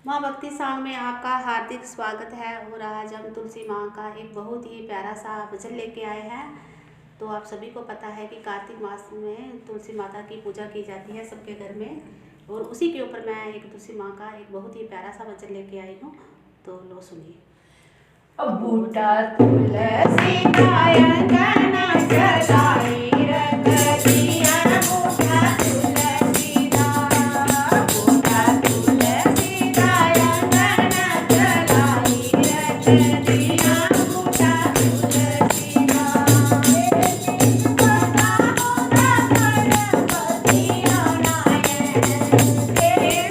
माँ भक्ति सॉन्ग में आपका हार्दिक स्वागत है। और आज हम तुलसी माँ का एक बहुत ही प्यारा सा भजन लेके आए हैं। तो आप सभी को पता है कि कार्तिक मास में तुलसी माता की पूजा की जाती है सबके घर में, और उसी के ऊपर मैं एक तुलसी माँ का एक बहुत ही प्यारा सा भजन लेके आई हूँ। तो लो सुनिए। बूटा तुलसी गाना चलाई रख दिया बूटा तुलसी दा बूटा तुलसी गाना चलाई रख दिया बूटा तुलसी दा पता होगा गणपति नारायण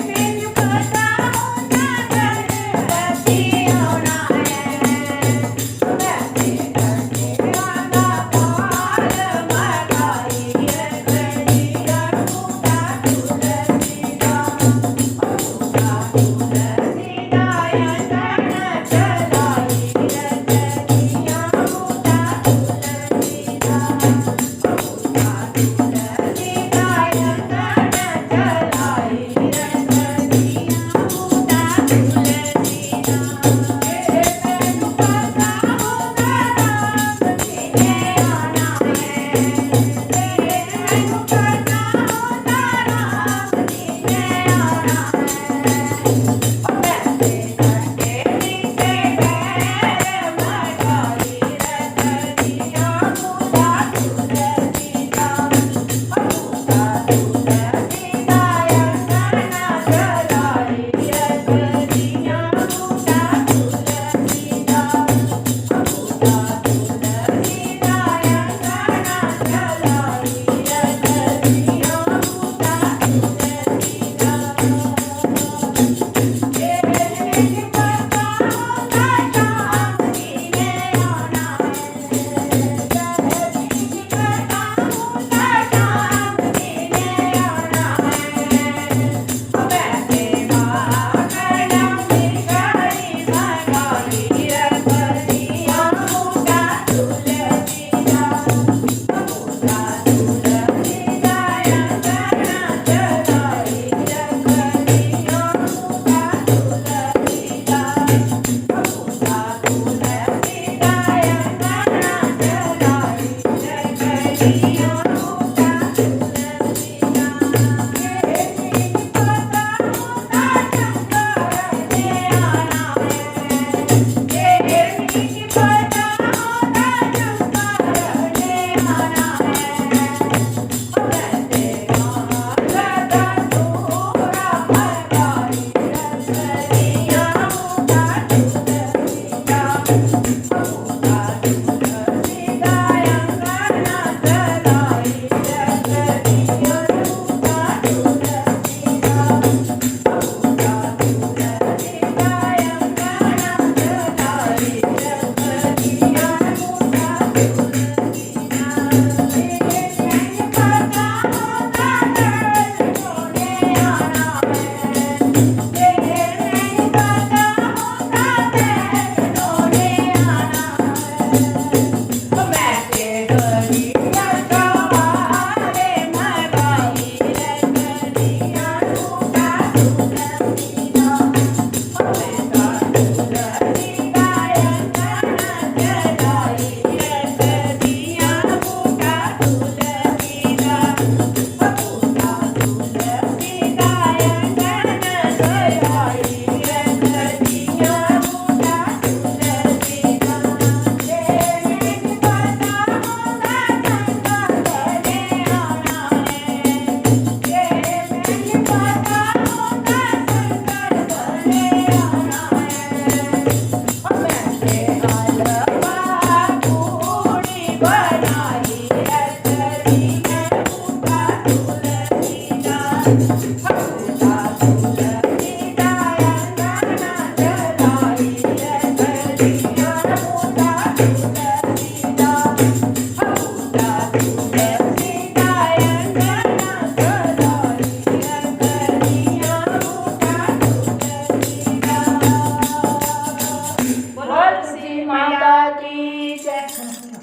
बिन पता होगा गणपति